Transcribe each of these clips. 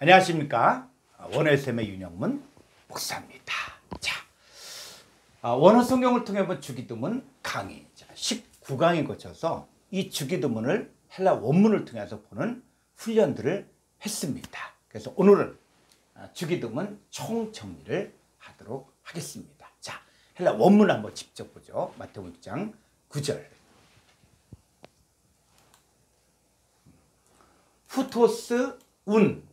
안녕하십니까. 원어SM의 윤영문 목사입니다. 자, 원어 성경을 통해 본 주기도문 강의 19강에 거쳐서 이 주기도문을 헬라 원문을 통해서 보는 훈련들을 했습니다. 그래서 오늘은 주기도문 총정리를 하도록 하겠습니다. 자, 헬라 원문 한번 직접 보죠. 마태복음 6장 9절. 후토스 운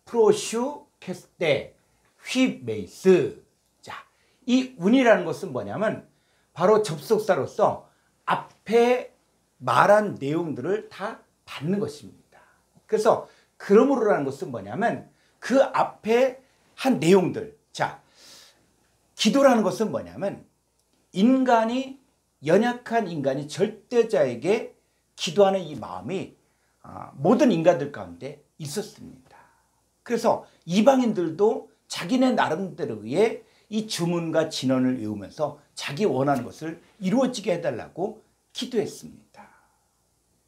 프로슈 캐스테 휘메이스. 자, 이 운이라는 것은 뭐냐면 바로 접속사로서 앞에 말한 내용들을 다 받는 것입니다. 그래서 그러므로라는 것은 뭐냐면 그 앞에 한 내용들. 자, 기도라는 것은 뭐냐면 인간이, 연약한 인간이 절대자에게 기도하는 이 마음이 모든 인간들 가운데 있었습니다. 그래서 이방인들도 자기네 나름대로의 이 주문과 진언을 외우면서 자기 원하는 것을 이루어지게 해달라고 기도했습니다.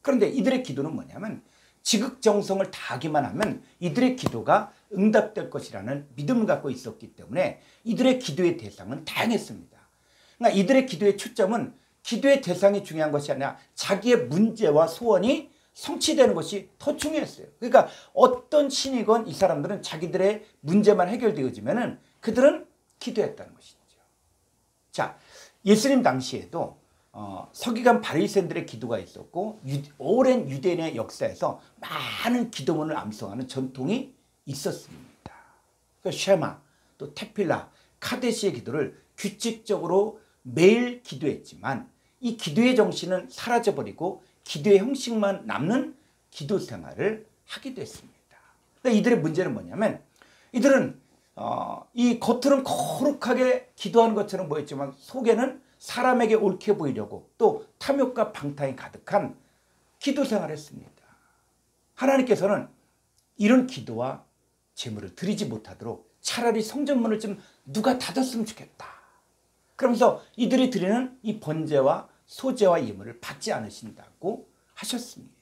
그런데 이들의 기도는 뭐냐면 지극정성을 다하기만 하면 이들의 기도가 응답될 것이라는 믿음을 갖고 있었기 때문에 이들의 기도의 대상은 다양했습니다. 그러니까 이들의 기도의 초점은 기도의 대상이 중요한 것이 아니라 자기의 문제와 소원이 성취되는 것이 더 중요했어요. 그러니까 어떤 신이건 이 사람들은 자기들의 문제만 해결되어지면은 그들은 기도했다는 것이죠. 자, 예수님 당시에도 서기관 바리새인들의 기도가 있었고 오랜 유대인의 역사에서 많은 기도문을 암송하는 전통이 있었습니다. 그러니까 쉐마, 또 테필라, 카데시의 기도를 규칙적으로 매일 기도했지만 이 기도의 정신은 사라져버리고 기도의 형식만 남는 기도 생활을 하기도 했습니다. 그러니까 이들의 문제는 뭐냐면 이들은 이 겉으로는 거룩하게 기도하는 것처럼 보였지만 속에는 사람에게 옳게 보이려고 또 탐욕과 방탕이 가득한 기도 생활을 했습니다. 하나님께서는 이런 기도와 제물을 드리지 못하도록 차라리 성전문을 좀 누가 닫았으면 좋겠다. 그러면서 이들이 드리는 이 번제와 소제와 예물을 받지 않으신다고 하셨습니다.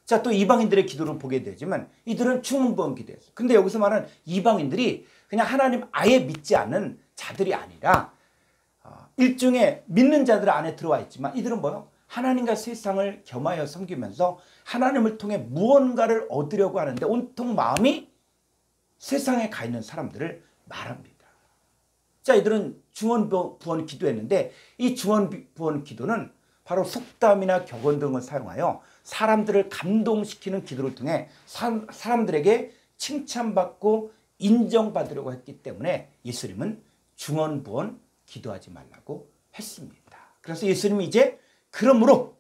자, 또 이방인들의 기도를 보게 되지만 이들은 충문부원 기도했어요. 근데 여기서 말하는 이방인들이 그냥 하나님 아예 믿지 않는 자들이 아니라 일종의 믿는 자들 안에 들어와 있지만 이들은 뭐요? 하나님과 세상을 겸하여 섬기면서 하나님을 통해 무언가를 얻으려고 하는데 온통 마음이 세상에 가 있는 사람들을 말합니다. 자, 이들은 중언부원 기도했는데 이 중언부원 기도는 바로 속담이나 격언 등을 사용하여 사람들을 감동시키는 기도를 통해 사람들에게 칭찬받고 인정받으려고 했기 때문에 예수님은 중언부원 기도하지 말라고 했습니다. 그래서 예수님이 이제 그러므로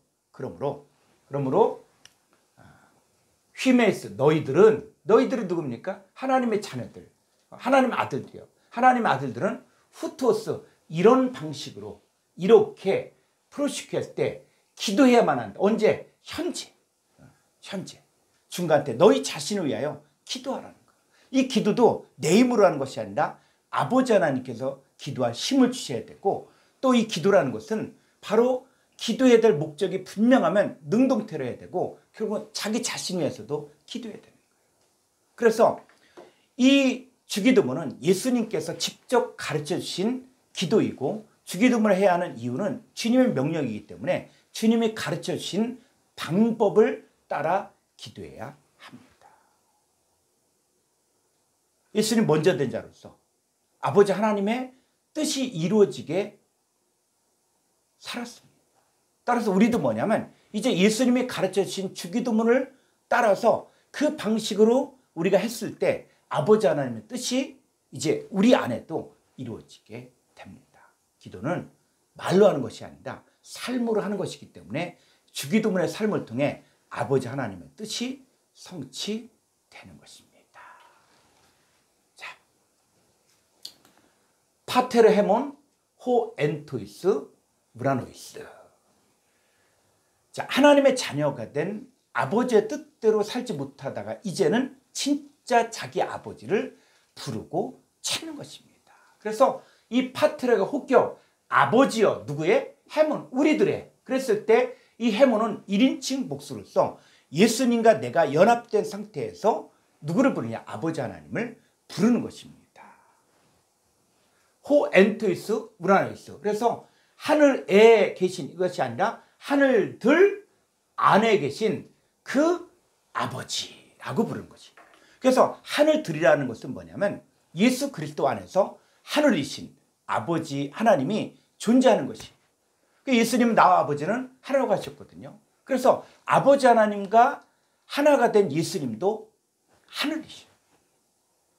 휘메이스, 너희들은 누굽니까? 하나님의 자녀들, 하나님 아들들이요. 하나님 아들들은 후토스, 이런 방식으로 이렇게 프로시큐했을 때 기도해야만 한다. 언제? 현재. 중간 때 너희 자신을 위하여 기도하라는 거예요. 이 기도도 내 힘으로 하는 것이 아니라 아버지 하나님께서 기도할 힘을 주셔야 되고 또 이 기도라는 것은 바로 기도해야 될 목적이 분명하면 능동태로 해야 되고 결국은 자기 자신 위해서도 기도해야 되는 거예요. 그래서 이 주기도문은 예수님께서 직접 가르쳐 주신 기도이고 주기도문을 해야 하는 이유는 주님의 명령이기 때문에 주님이 가르쳐 주신 방법을 따라 기도해야 합니다. 예수님 먼저 된 자로서 아버지 하나님의 뜻이 이루어지게 살았습니다. 따라서 우리도 뭐냐면 이제 예수님이 가르쳐 주신 주기도문을 따라서 그 방식으로 우리가 했을 때 아버지 하나님의 뜻이 이제 우리 안에도 이루어지게 됩니다. 기도는 말로 하는 것이 아니라 삶으로 하는 것이기 때문에 주기도문의 삶을 통해 아버지 하나님의 뜻이 성취되는 것입니다. 자, 파테르 헤몬 호 엔토이스 브라노이스. 자, 하나님의 자녀가 된 아버지의 뜻대로 살지 못하다가 이제는 진짜 자기 아버지를 부르고 찾는 것입니다. 그래서 이 파트레가 혹여 아버지여 누구의? 헤몬, 우리들의. 그랬을 때 이 헤몬은 1인칭 복수로서 예수님과 내가 연합된 상태에서 누구를 부르냐? 아버지 하나님을 부르는 것입니다. 호 엔토이스 우라노이스. 그래서 하늘에 계신 이것이 아니라 하늘들 안에 계신 그 아버지라고 부르는 것입니다. 그래서 하늘들이라는 것은 뭐냐면 예수 그리스도 안에서 하늘이신 아버지 하나님이 존재하는 것이에요. 예수님은 나와 아버지는 하나라고 하셨거든요. 그래서 아버지 하나님과 하나가 된 예수님도 하늘이시죠.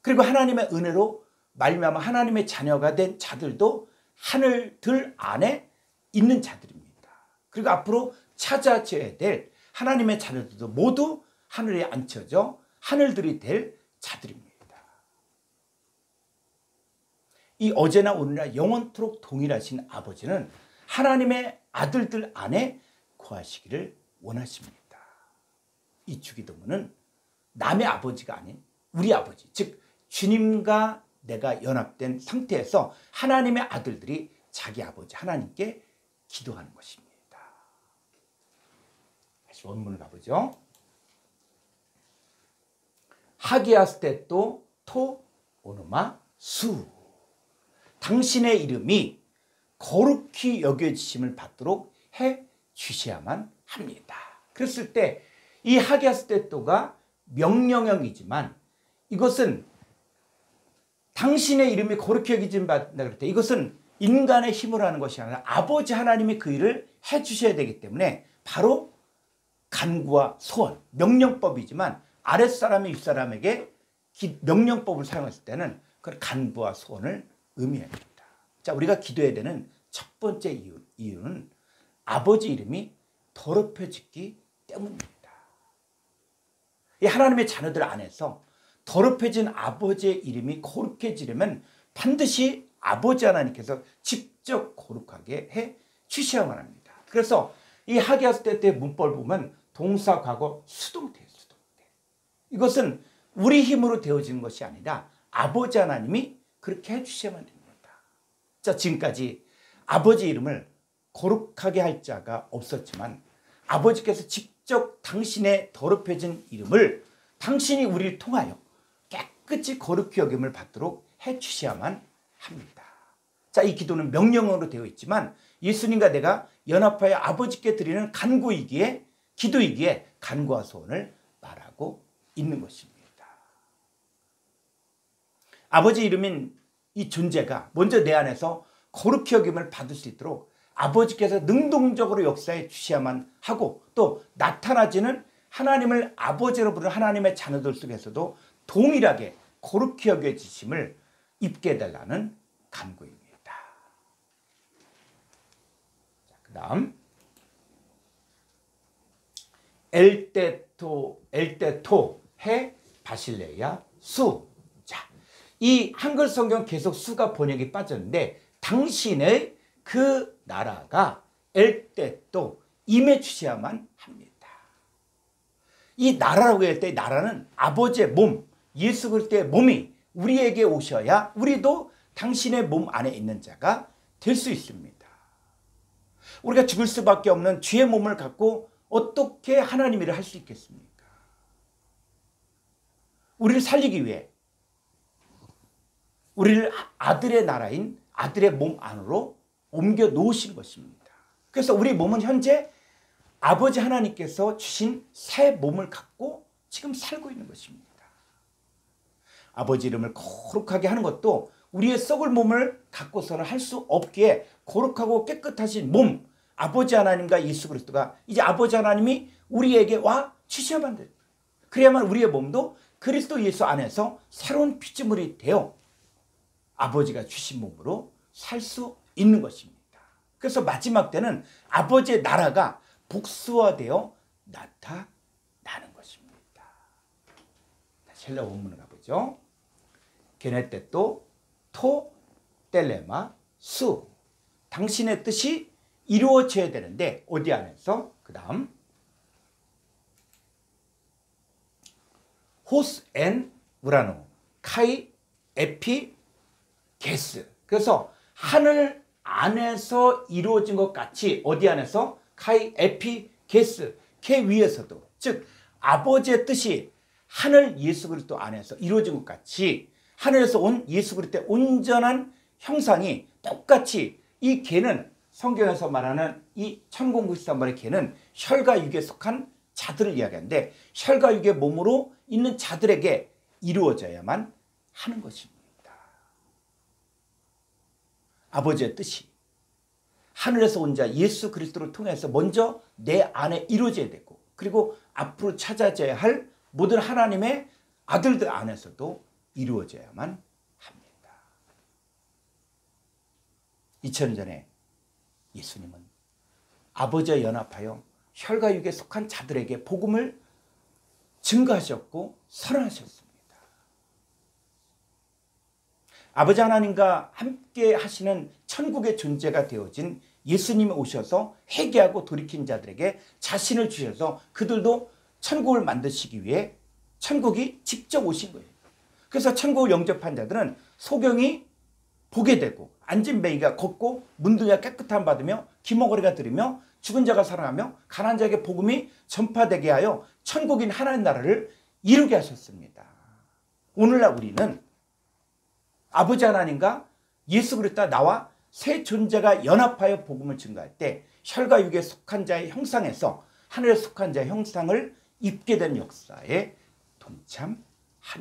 그리고 하나님의 은혜로 말미암아 하나님의 자녀가 된 자들도 하늘들 안에 있는 자들입니다. 그리고 앞으로 찾아져야 될 하나님의 자녀들도 모두 하늘에 앉혀져 하늘들이 될 자들입니다. 이 어제나 오늘이나 영원토록 동일하신 아버지는 하나님의 아들들 안에 거하시기를 원하십니다. 이 주기도문은 남의 아버지가 아닌 우리 아버지, 즉 주님과 내가 연합된 상태에서 하나님의 아들들이 자기 아버지 하나님께 기도하는 것입니다. 다시 원문을 가보죠. 하기아스테토 토 오노마 수. 당신의 이름이 거룩히 여겨지심을 받도록 해 주셔야만 합니다. 그랬을 때 이 하기아스테토가 명령형이지만 이것은 당신의 이름이 거룩히 여겨짐을 받는다 그럴 때 이것은 인간의 힘으로 하는 것이 아니라 아버지 하나님이 그 일을 해 주셔야 되기 때문에 바로 간구와 소원, 명령법이지만 아랫사람이 윗사람에게 명령법을 사용했을 때는 그 간구와 소원을 의미합니다. 자, 우리가 기도해야 되는 첫 번째 이유는 아버지 이름이 더럽혀지기 때문입니다. 이 하나님의 자녀들 안에서 더럽혀진 아버지의 이름이 거룩해지려면 반드시 아버지 하나님께서 직접 거룩하게 해 주셔야만 합니다. 그래서 이 하기아스테토의 문법을 보면 동사, 과거, 수동태. 이것은 우리 힘으로 되어지는 것이 아니라 아버지 하나님이 그렇게 해주셔야만 됩니다. 자, 지금까지 아버지 이름을 거룩하게 할 자가 없었지만 아버지께서 직접 당신의 더럽혀진 이름을 당신이 우리를 통하여 깨끗이 거룩히 여김을 받도록 해주셔야만 합니다. 자, 이 기도는 명령어로 되어 있지만 예수님과 내가 연합하여 아버지께 드리는 간구이기에 기도이기에 간구와 소원을 말하고 있는 것입니다. 아버지 이름인 이 존재가 먼저 내 안에서 거룩히 여김을 받을 수 있도록 아버지께서 능동적으로 역사해 주셔야만 하고 또 나타나지는 하나님을 아버지로 부르는 하나님의 자녀들 속에서도 동일하게 거룩히 여겨지심을 입게 해달라는 간구입니다. 그 다음 엘테토 해 바실레야 수. 자, 이 한글 성경 계속 수가 번역이 빠졌는데 당신의 그 나라가 엘테토 임해 주셔야만 합니다. 이 나라라고 할 때 나라는 아버지의 몸, 예수 그리스도의 몸이 우리에게 오셔야 우리도 당신의 몸 안에 있는 자가 될 수 있습니다. 우리가 죽을 수밖에 없는 죄의 몸을 갖고 어떻게 하나님 일을 할 수 있겠습니까? 우리를 살리기 위해 우리를 아들의 나라인 아들의 몸 안으로 옮겨 놓으신 것입니다. 그래서 우리 몸은 현재 아버지 하나님께서 주신 새 몸을 갖고 지금 살고 있는 것입니다. 아버지 이름을 거룩하게 하는 것도 우리의 썩을 몸을 갖고서는 할 수 없기에 거룩하고 깨끗하신 몸, 아버지 하나님과 예수 그리스도가 이제 아버지 하나님이 우리에게 와 주셔야만 됩니다. 그래야만 우리의 몸도 그리스도 예수 안에서 새로운 피조물이 되어 아버지가 주신 몸으로 살 수 있는 것입니다. 그래서 마지막 때는 아버지의 나라가 복수화되어 나타나는 것입니다. 다시 헬라 원문을 가보죠. 게네테토 토 텔레마 수. 당신의 뜻이 이루어져야 되는데 어디 안에서? 그 다음 호스 엔 우라노 카이 에피 게스. 그래서 하늘 안에서 이루어진 것 같이 어디 안에서? 카이 에피 게스 개 위에서도, 즉 아버지의 뜻이 하늘 예수 그리스도 안에서 이루어진 것 같이 하늘에서 온 예수 그리스도의 온전한 형상이 똑같이 이 개는 성경에서 말하는 이 천공구시산번의 개는 혈과 육에 속한 자들을 이야기하는데 혈과 육의 몸으로 있는 자들에게 이루어져야만 하는 것입니다. 아버지의 뜻이 하늘에서 온 자 예수 그리스도를 통해서 먼저 내 안에 이루어져야 되고 그리고 앞으로 찾아져야 할 모든 하나님의 아들들 안에서도 이루어져야만 합니다. 2000년 전에 예수님은 아버지와 연합하여 혈과 육에 속한 자들에게 복음을 증거하셨고 선언하셨습니다. 아버지 하나님과 함께 하시는 천국의 존재가 되어진 예수님이 오셔서 회개하고 돌이킨 자들에게 자신을 주셔서 그들도 천국을 만드시기 위해 천국이 직접 오신 거예요. 그래서 천국을 영접한 자들은 소경이 보게 되고 안진뱅이가 걷고 문둥이가 깨끗함 받으며 기머거리가 들으며 죽은 자가 살아나며 가난한 자에게 복음이 전파되게 하여 천국인 하나님 나라를 이루게 하셨습니다. 오늘날 우리는 아버지 하나님과 예수 그리스도와 나와 새 존재가 연합하여 복음을 증거할 때 혈과 육에 속한 자의 형상에서 하늘에 속한 자의 형상을 입게 된 역사에 동참하는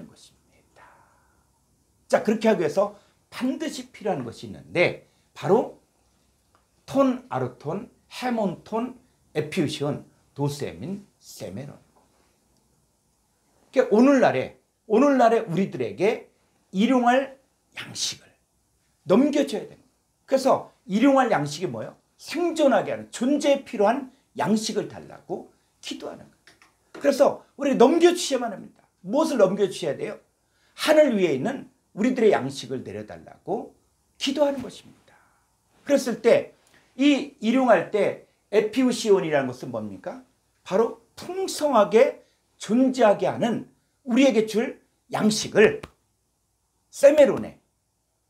것입니다. 자, 그렇게 하기 위해서 반드시 필요한 것이 있는데 바로 톤, 아르톤, 헤몬톤, 에피우시온, 도세민, 세메론. 그러니까 오늘날에 우리들에게 일용할 양식을 넘겨줘야 됩니다. 그래서 일용할 양식이 뭐예요? 생존하게 하는 존재에 필요한 양식을 달라고 기도하는 거예요. 그래서 우리 넘겨주셔야만 합니다. 무엇을 넘겨주셔야 돼요? 하늘 위에 있는 우리들의 양식을 내려달라고 기도하는 것입니다. 그랬을 때 이 일용할 때 에피우시온이라는 것은 뭡니까? 바로 풍성하게 존재하게 하는 우리에게 줄 양식을 세메론에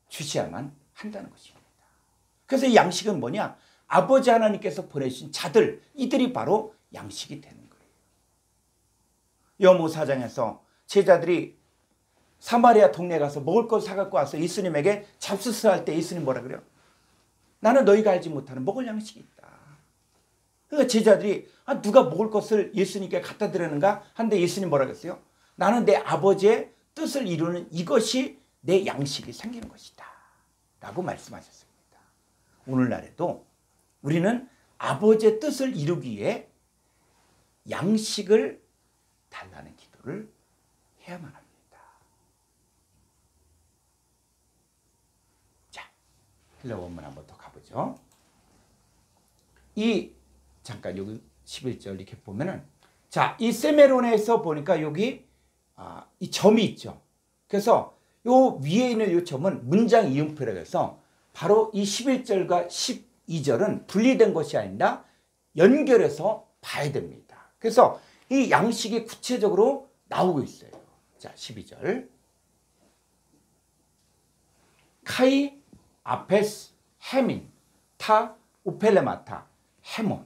주셔야만 한다는 것입니다. 그래서 이 양식은 뭐냐? 아버지 하나님께서 보내신 자들, 이들이 바로 양식이 되는 거예요. 여모 4장에서 제자들이 사마리아 동네에 가서 먹을 것 사갖고 와서 예수님에게 잡수스할 때 예수님 뭐라 그래요? 나는 너희가 알지 못하는 먹을 양식이 있다. 그러니까 제자들이 누가 먹을 것을 예수님께 갖다 드리는가 하는데 예수님 뭐라 그랬어요? 나는 내 아버지의 뜻을 이루는 이것이 내 양식이 생기는 것이다 라고 말씀하셨습니다. 오늘날에도 우리는 아버지의 뜻을 이루기 위해 양식을 달라는 기도를 해야만 합니다. 자, 헬라 원문 한번 더 가보죠. 잠깐 여기 11절 이렇게 보면은 자, 이 세메론에서 보니까 여기 이 점이 있죠. 그래서 요 위에 있는 요 점은 문장 이음표라고 해서 바로 이 11절과 12절은 분리된 것이 아니라 연결해서 봐야 됩니다. 그래서 이 양식이 구체적으로 나오고 있어요. 자, 12절. 카이 아페스 헤민 타 오펠레마타 헤몬.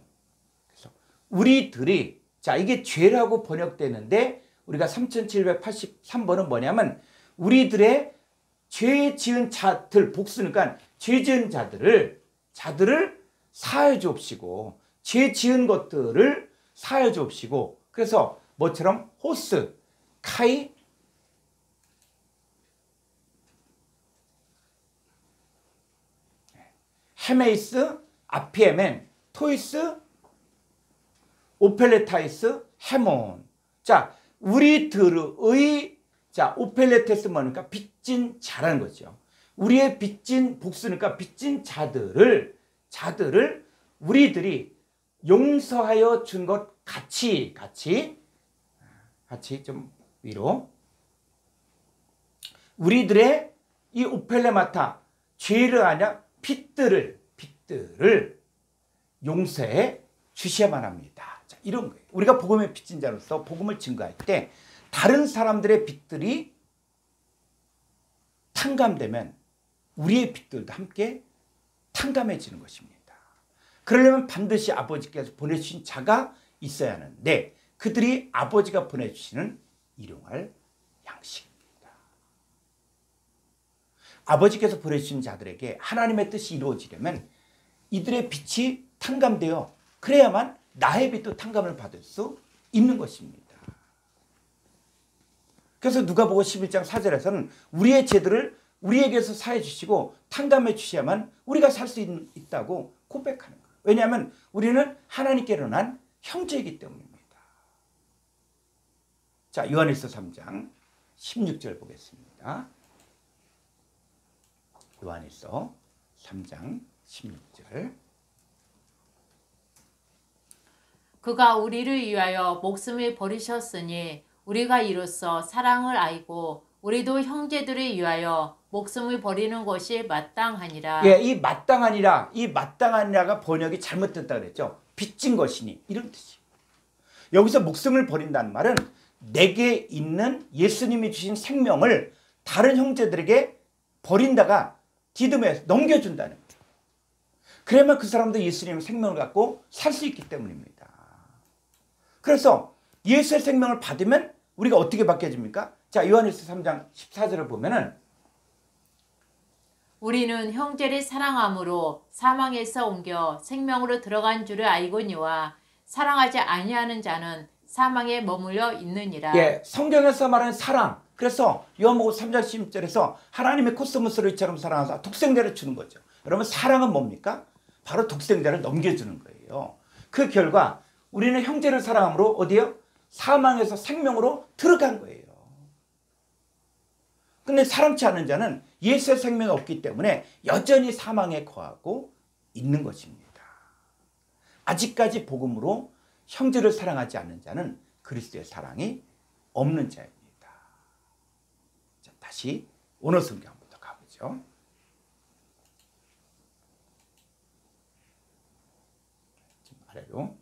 그래서 우리들이 자, 이게 죄라고 번역되는데 우리가 3783번은 뭐냐면 우리들의 죄 지은 자들, 복수니까 죄 지은 자들을 사하여 주옵시고 죄 지은 것들을 사하여 주옵시고 그래서 뭐처럼 호스, 카이, 헤메이스, 아피에멘, 토이스, 오펠레타이스, 헤몬. 자, 우리들의 자, 오펠레테스 뭐니까 빚진 자라는 거죠. 우리의 빚진 복수니까 빚진 자들을 우리들이 용서하여 준 것 같이 좀 위로 우리들의 이 오펠레마타 죄를 아냐 빚들을 용서해 주셔야만 합니다. 자, 이런 거예요. 우리가 복음의 빚진 자로서 복음을 증거할 때 다른 사람들의 빚들이 탕감되면 우리의 빚들도 함께 탕감해지는 것입니다. 그러려면 반드시 아버지께서 보내주신 자가 있어야 하는데 그들이 아버지가 보내주시는 일용할 양식입니다. 아버지께서 보내주신 자들에게 하나님의 뜻이 이루어지려면 이들의 빛이 탕감되어 그래야만 나의 빛도 탕감을 받을 수 있는 것입니다. 그래서 누가복음 11장 4절에서는 우리의 죄들을 우리에게서 사해 주시고 탕감해 주셔야만 우리가 살 수 있다고 고백하는 거예요. 왜냐하면 우리는 하나님께로 난 형제이기 때문입니다. 자, 요한일서 3장 16절 보겠습니다. 요한일서 3장 16절. 그가 우리를 위하여 목숨을 버리셨으니 우리가 이로써 사랑을 알고 우리도 형제들을 위하여 목숨을 버리는 것이 마땅하니라. 예, 이 마땅하니라, 이 마땅하니라가 번역이 잘못됐다 그랬죠. 빚진 것이니 이런 뜻이에요. 여기서 목숨을 버린다는 말은 내게 있는 예수님이 주신 생명을 다른 형제들에게 버린다가 디듬에 넘겨준다는 거예요. 그러면 그 사람도 예수님의 생명을 갖고 살 수 있기 때문입니다. 그래서 예수의 생명을 받으면 우리가 어떻게 바뀌어집니까? 자, 요한일서 3장 14절을 보면은 우리는 형제를 사랑함으로 사망에서 옮겨 생명으로 들어간 줄을 알거니와 사랑하지 아니하는 자는 사망에 머물러 있느니라. 예, 성경에서 말하는 사랑. 그래서 요한복음 3장 16절에서 하나님의 코스모스를 이처럼 사랑하사 독생자를 주는 거죠. 여러분, 사랑은 뭡니까? 바로 독생자를 넘겨주는 거예요. 그 결과 우리는 형제를 사랑함으로 어디요? 사망에서 생명으로 들어간 거예요. 근데 사랑치 않는 자는 예수의 생명이 없기 때문에 여전히 사망에 거하고 있는 것입니다. 아직까지 복음으로 형제를 사랑하지 않는 자는 그리스도의 사랑이 없는 자입니다. 자, 다시 오늘 성경 한번 더 가보죠. 좀 아래로.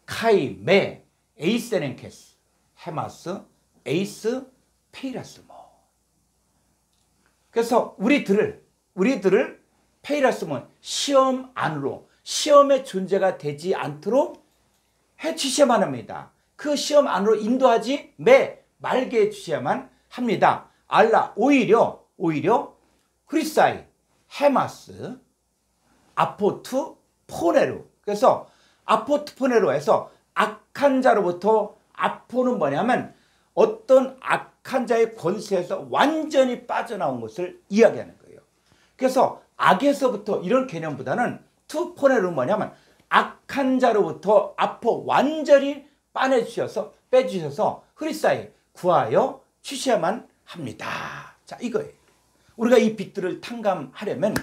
카이, 메, 에이세넨케스, 헤마스, 에이스, 페이라스모. 그래서 우리들을 페이라스모, 시험 안으로, 시험의 존재가 되지 않도록 해주셔야만 합니다. 그 시험 안으로 인도하지 말게 해주셔야만 합니다. 알라, 오히려 크리사이, 헤마스, 아포트, 포네루. 그래서 아포트 포네로에서 악한 자로부터 아포는 뭐냐면 어떤 악한 자의 권세에서 완전히 빠져나온 것을 이야기하는 거예요. 그래서 악에서부터 이런 개념보다는 투포네로는 뭐냐면 악한 자로부터 아포 완전히 빼주셔서 흐리사이 구하여 주셔야만 합니다. 자, 이거예요. 우리가 이 빛들을 탕감하려면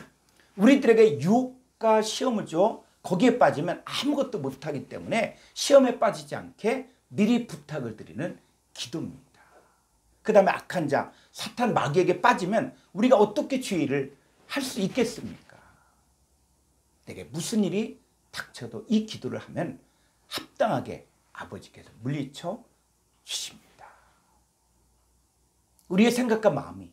우리들에게 유혹과 시험을 줘 거기에 빠지면 아무것도 못하기 때문에 시험에 빠지지 않게 미리 부탁을 드리는 기도입니다. 그 다음에 악한 자, 사탄 마귀에게 빠지면 우리가 어떻게 주의를 할 수 있겠습니까? 내게 무슨 일이 닥쳐도 이 기도를 하면 합당하게 아버지께서 물리쳐 주십니다. 우리의 생각과 마음이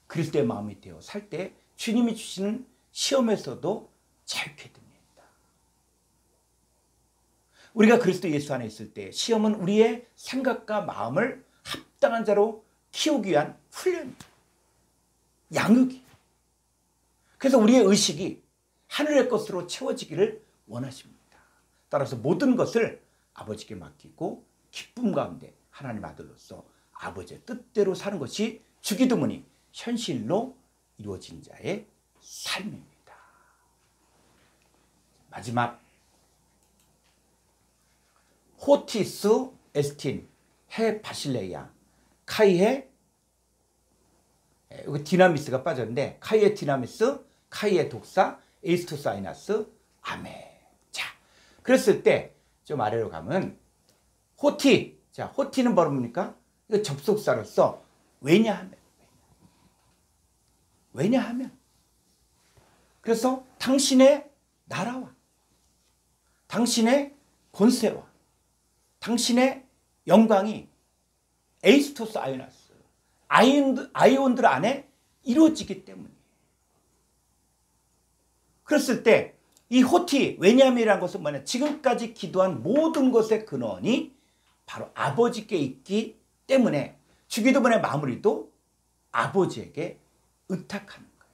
그리스도의 마음이 되어 살 때 주님이 주시는 시험에서도 자유케 됩니다. 우리가 그리스도 예수 안에 있을 때 시험은 우리의 생각과 마음을 합당한 자로 키우기 위한 훈련입니다. 양육이. 그래서 우리의 의식이 하늘의 것으로 채워지기를 원하십니다. 따라서 모든 것을 아버지께 맡기고 기쁨 가운데 하나님 아들로서 아버지의 뜻대로 사는 것이 주기도문이 현실로 이루어진 자의 삶입니다. 마지막 호티스 에스틴 해 바실레이아 카이의 여기 디나미스가 빠졌는데 카이의 디나미스 카이의 독사 에이스토사이나스 아메. 자, 그랬을 때 좀 아래로 가면 호티. 자, 호티는 바로 뭡니까? 이거 접속사로서 왜냐하면 그래서 당신의 나라와 당신의 권세와 당신의 영광이 에이스토스 아이오나스 아이온들 안에 이루어지기 때문이에요. 그랬을 때 이 호티 왜냐함이라는 것은 뭐냐? 지금까지 기도한 모든 것의 근원이 바로 아버지께 있기 때문에 주기도문의 마무리도 아버지에게 의탁하는 거예요.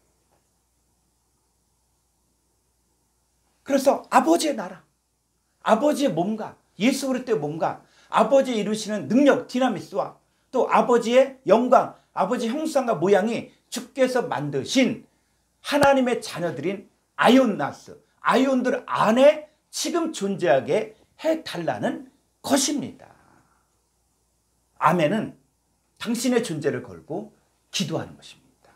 그래서 아버지의 나라, 아버지의 몸과 예수 그리스도의 몸과 아버지의 이루시는 능력 디나미스와 또 아버지의 영광, 아버지의 형상과 모양이 주께서 만드신 하나님의 자녀들인 아이온나스, 아이온들 안에 지금 존재하게 해달라는 것입니다. 아멘은 당신의 존재를 걸고 기도하는 것입니다.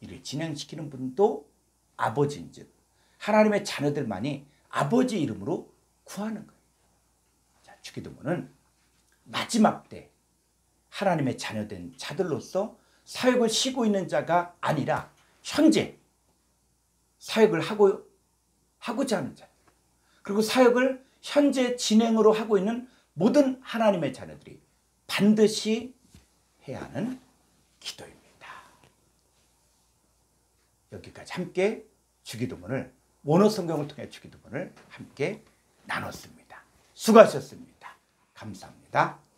이를 진행시키는 분도 아버지인 즉 하나님의 자녀들만이 아버지 이름으로 구하는 거예요. 자, 주기도문은 마지막 때 하나님의 자녀된 자들로서 사역을 쉬고 있는 자가 아니라 현재 사역을 하고자 하는 자, 그리고 사역을 현재 진행으로 하고 있는 모든 하나님의 자녀들이 반드시 해야 하는 기도입니다. 여기까지 함께 주기도문을 원어 성경을 통해 주기도문을 함께 나눴습니다. 수고하셨습니다. 감사합니다.